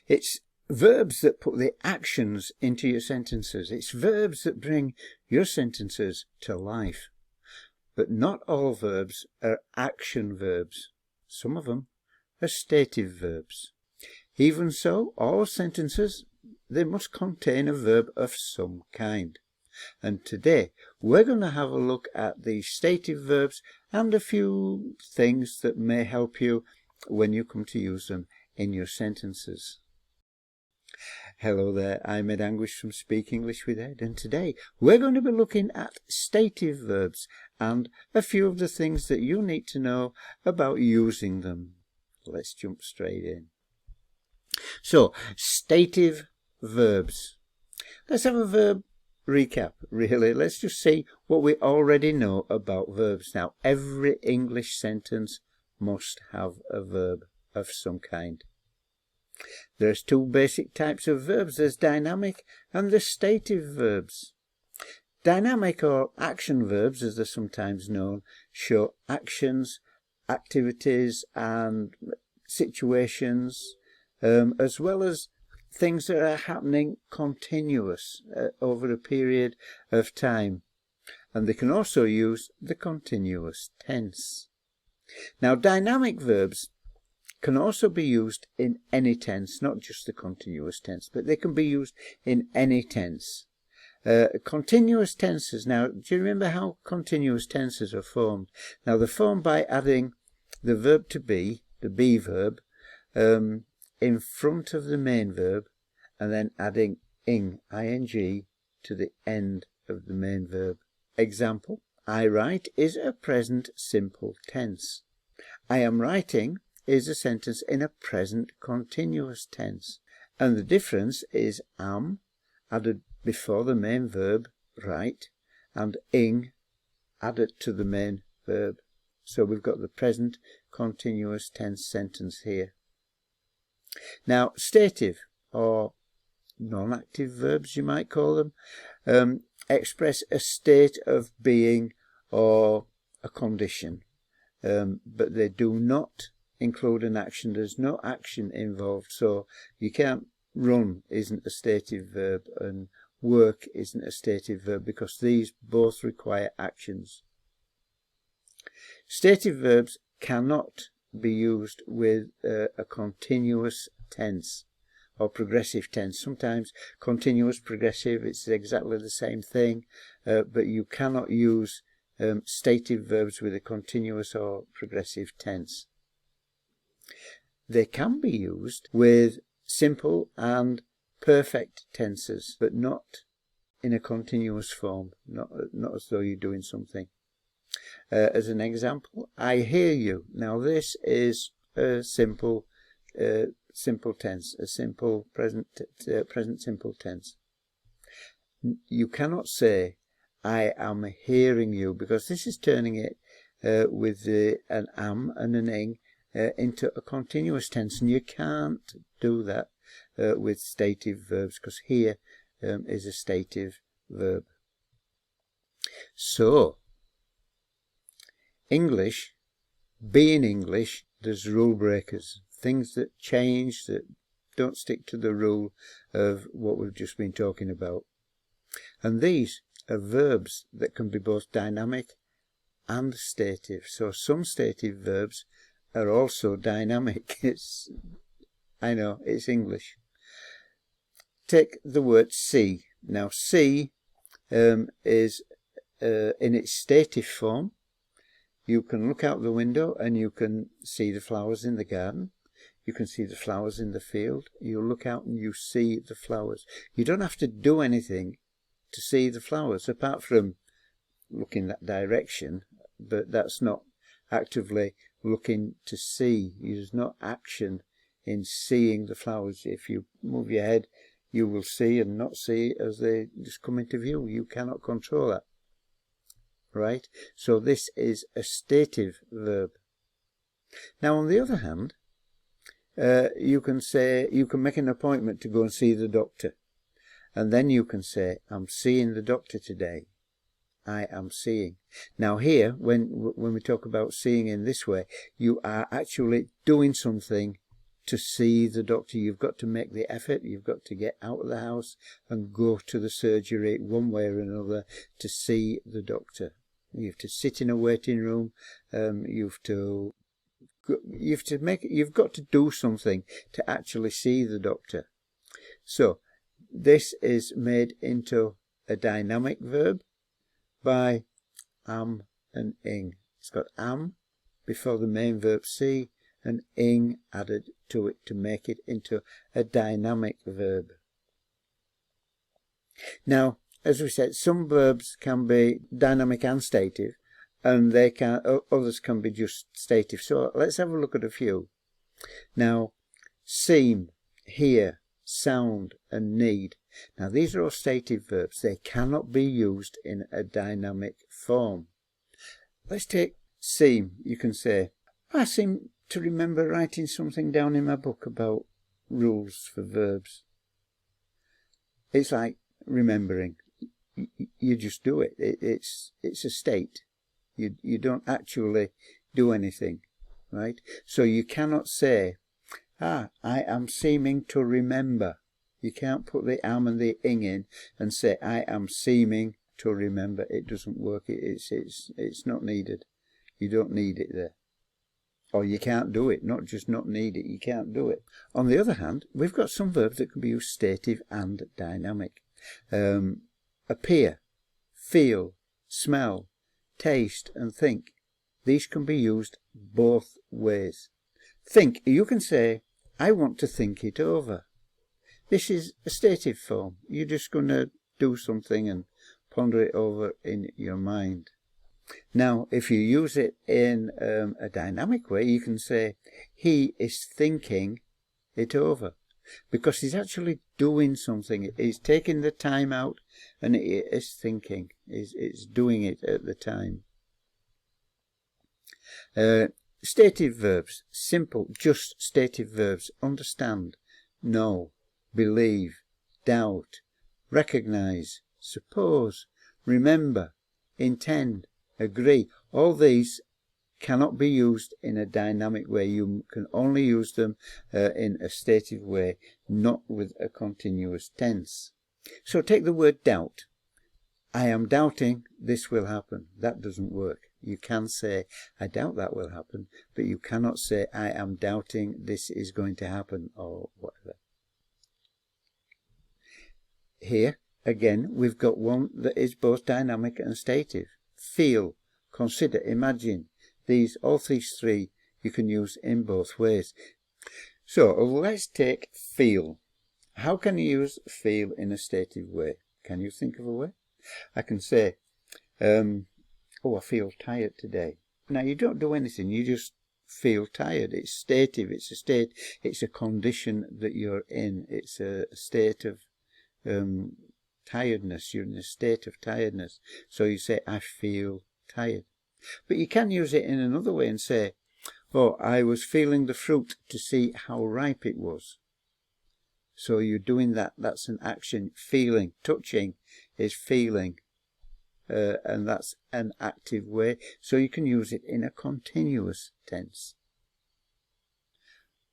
It's verbs that put the actions into your sentences. It's verbs that bring your sentences to life. But not all verbs are action verbs. Some of them are stative verbs. Even so, all sentences, they must contain a verb of some kind. And today we're going to have a look at the stative verbs and a few things that may help you when you come to use them in your sentences. Hello there, I'm Ed Anguish from Speak English with Ed, and today we're going to be looking at stative verbs and a few of the things that you need to know about using them. Let's jump straight in. So, stative verbs. Let's have a verb recap, really. Let's just see what we already know about verbs. Now, every English sentence must have a verb of some kind. There's two basic types of verbs. There's dynamic and there's stative verbs. Dynamic or action verbs, as they're sometimes known, show actions, activities and situations, as well as things that are happening continuous over a period of time. And they can also use the continuous tense. Now, dynamic verbs can also be used in any tense, not just the continuous tense, but they can be used in any tense. Continuous tenses, now, do you remember how continuous tenses are formed? Now, they're formed by adding the verb to be, the be verb, in front of the main verb, and then adding ing to the end of the main verb. Example, I write is a present simple tense. I am writing is a sentence in a present continuous tense. And the difference is am added before the main verb, write, and ing added to the main verb. So we've got the present continuous tense sentence here. Now, stative or non-active verbs, you might call them, express a state of being or a condition, but they do not include an action. There's no action involved, so you can't run isn't a stative verb and work isn't a stative verb because these both require actions. Stative verbs cannot be used with a continuous tense or progressive tense. Sometimes continuous, progressive, it's exactly the same thing, but you cannot use stative verbs with a continuous or progressive tense. They can be used with simple and perfect tenses, but not in a continuous form, not as though you're doing something. As an example, I hear you. Now this is a simple tense, a simple present simple tense. You cannot say I am hearing you, because this is turning it with an am and an ing into a continuous tense, and you can't do that with stative verbs, because here is a stative verb. So, English, being English, there's rule breakers, things that change, that don't stick to the rule of what we've just been talking about. And these are verbs that can be both dynamic and stative. So some stative verbs are also dynamic. I know, it's English. Take the word see. Now see is in its stative form. You can look out the window and you can see the flowers in the garden. You can see the flowers in the field. You look out and you see the flowers. You don't have to do anything to see the flowers apart from looking that direction, but that's not actively looking to see. There's no action in seeing the flowers. If you move your head, you will see and not see as they just come into view. You cannot control that. Right? So this is a stative verb. Now on the other hand, you can make an appointment to go and see the doctor. And then you can say, I'm seeing the doctor today. I am seeing. Now here, when we talk about seeing in this way, you are actually doing something to see the doctor. You've got to make the effort. You've got to get out of the house and go to the surgery one way or another to see the doctor. You have to sit in a waiting room. You've got to do something to actually see the doctor. So this is made into a dynamic verb by am and ing. It's got am before the main verb see and ing added to it to make it into a dynamic verb. Now, as we said, some verbs can be dynamic and stative, and others can be just stative. So let's have a look at a few. Now, seem, hear, sound and need. Now these are all stative verbs. They cannot be used in a dynamic form. Let's take seem. You can say, I seem to remember writing something down in my book about rules for verbs. It's like remembering. You just do it. It's a state. You don't actually do anything, right? So you cannot say, I am seeming to remember. You can't put the am and the ing in and say, I am seeming to remember. It doesn't work. It's not needed. You don't need it there. Or you can't do it. Not just not need it. You can't do it. On the other hand, we've got some verbs that can be used stative and dynamic. Appear, feel, smell, taste and think. These can be used both ways. Think, you can say, I want to think it over. This is a stative form. You're just going to do something and ponder it over in your mind. Now, if you use it in a dynamic way, you can say, he is thinking it over. Because he's actually doing something. He's taking the time out and he is thinking. It's doing it at the time. Stative verbs, simple, just stative verbs. Understand, know, believe, doubt, recognize, suppose, remember, intend, agree. All these cannot be used in a dynamic way. You can only use them in a stative way, not with a continuous tense. So take the word doubt. I am doubting this will happen. That doesn't work. You can say, I doubt that will happen, but you cannot say, I am doubting this is going to happen, or whatever. Here, again, we've got one that is both dynamic and stative. Feel, consider, imagine. All these three you can use in both ways. So let's take feel. How can you use feel in a stative way? Can you think of a way? I can say, I feel tired today. Now you don't do anything, you just feel tired. It's stative, it's a state, it's a condition that you're in. It's a state of tiredness. You're in a state of tiredness. So you say, I feel tired. But you can use it in another way and say, I was feeling the fruit to see how ripe it was. So you're doing that. That's an action. Feeling, touching is feeling. And that's an active way. So you can use it in a continuous tense.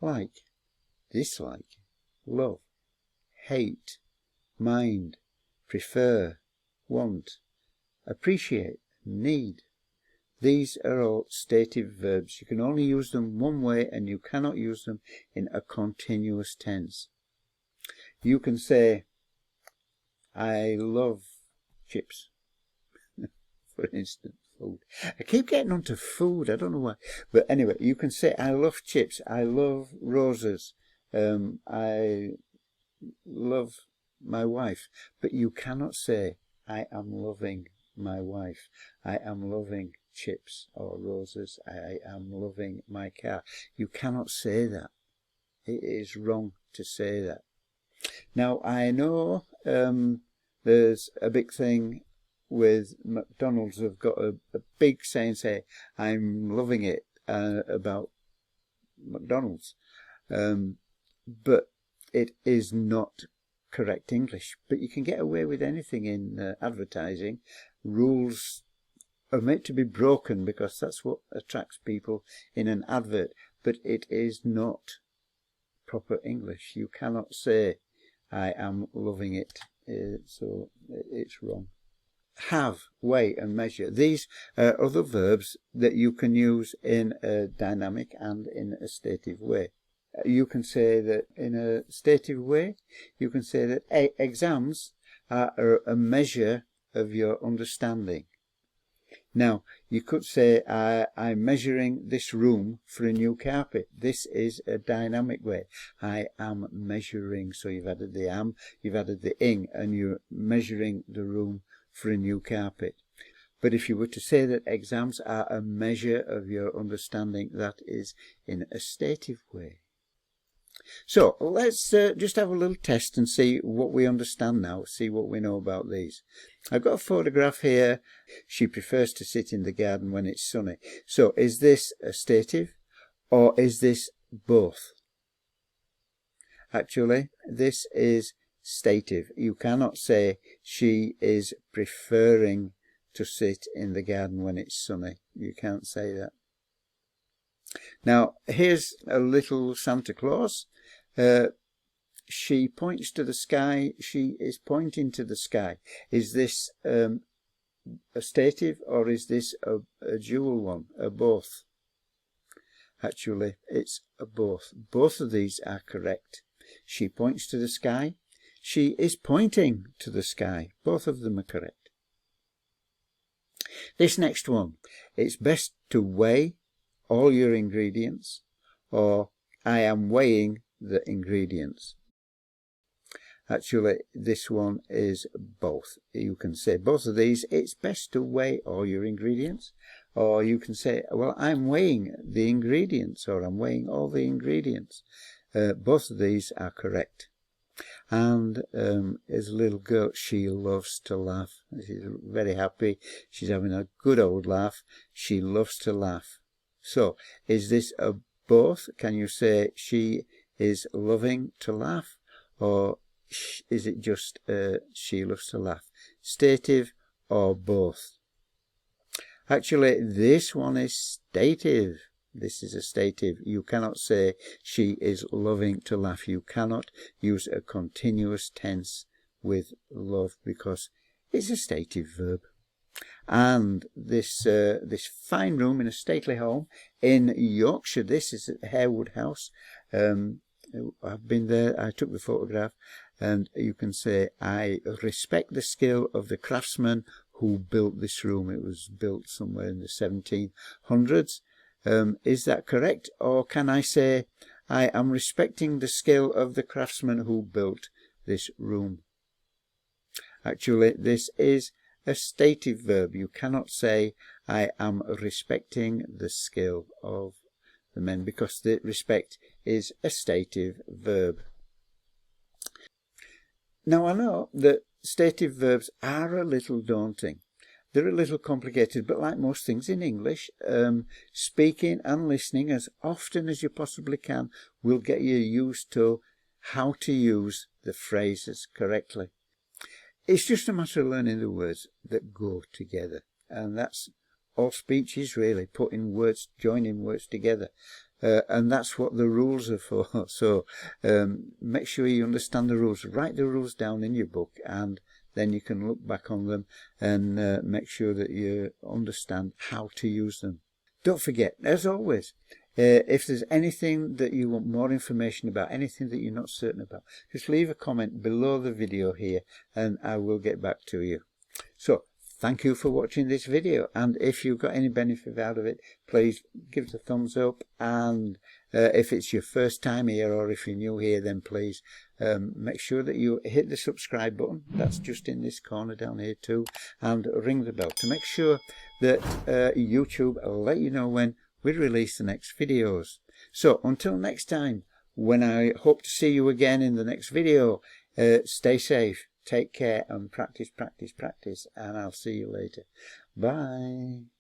Like, dislike, love, hate, mind, prefer, want, appreciate, need. These are all stative verbs. You can only use them one way and you cannot use them in a continuous tense. You can say, I love chips, for instance, food. I keep getting onto food, I don't know why. But anyway, you can say, I love chips, I love roses, I love my wife. But you cannot say, I am loving my wife, I am loving chips or roses, I am loving my car. You cannot say that. It is wrong to say that. Now, I know there's a big thing with McDonald's. Have got a big saying, say, I'm loving it, about McDonald's. But it is not correct English. But you can get away with anything in advertising. Rules are meant to be broken because that's what attracts people in an advert. But it is not proper English. You cannot say, I am loving it. So it's wrong. Have, weigh and measure. These are other verbs that you can use in a dynamic and in a stative way. You can say that in a stative way, you can say that exams are a measure of your understanding. Now, you could say, I'm measuring this room for a new carpet. This is a dynamic way. I am measuring. So you've added the am, you've added the ing, and you're measuring the room for a new carpet. But if you were to say that exams are a measure of your understanding, that is in a stative way. So let's just have a little test and see what we understand now, see what we know about these. I've got a photograph here. She prefers to sit in the garden when it's sunny. So is this a stative or is this both? Actually, this is stative. You cannot say she is preferring to sit in the garden when it's sunny. You can't say that. Now, here's a little Santa Claus. She points to the sky. She is pointing to the sky. Is this a stative or is this a dual one, a both? Actually, it's a both. Both of these are correct. She points to the sky. She is pointing to the sky. Both of them are correct. This next one, it's best to weigh all your ingredients, or I am weighing the ingredients. Actually, this one is both. You can say both of these. It's best to weigh all your ingredients, or you can say, well, I'm weighing the ingredients, or I'm weighing all the ingredients. Both of these are correct. And as a little girl, she loves to laugh. She's very happy. She's having a good old laugh. She loves to laugh. So, is this a both? Can you say she is loving to laugh? Or is it just she loves to laugh? Stative or both? Actually, this one is stative. This is a stative. You cannot say she is loving to laugh. You cannot use a continuous tense with love because it's a stative verb. And this fine room in a stately home in Yorkshire. This is at Harewood House. I've been there. I took the photograph, and you can say, I respect the skill of the craftsman who built this room. It was built somewhere in the 1700s. Is that correct? Or can I say, I am respecting the skill of the craftsman who built this room? Actually, this is a stative verb. You cannot say, I am respecting the skill of the men, because the respect is a stative verb. Now, I know that stative verbs are a little daunting. They're a little complicated, but like most things in English, speaking and listening as often as you possibly can will get you used to how to use the phrases correctly. It's just a matter of learning the words that go together. And that's all speech is really, putting words, joining words together. And that's what the rules are for. So make sure you understand the rules. Write the rules down in your book, and then you can look back on them and make sure that you understand how to use them. Don't forget, as always, if there's anything that you want more information about, anything that you're not certain about, just leave a comment below the video here and I will get back to you. So, thank you for watching this video, and if you got any benefit out of it, please give it a thumbs up, and if it's your first time here or if you're new here, then please make sure that you hit the subscribe button. That's just in this corner down here too, and ring the bell to make sure that YouTube will let you know when we release the next videos. So until next time, when I hope to see you again in the next video, stay safe, take care, and practice, practice, practice, and I'll see you later. Bye.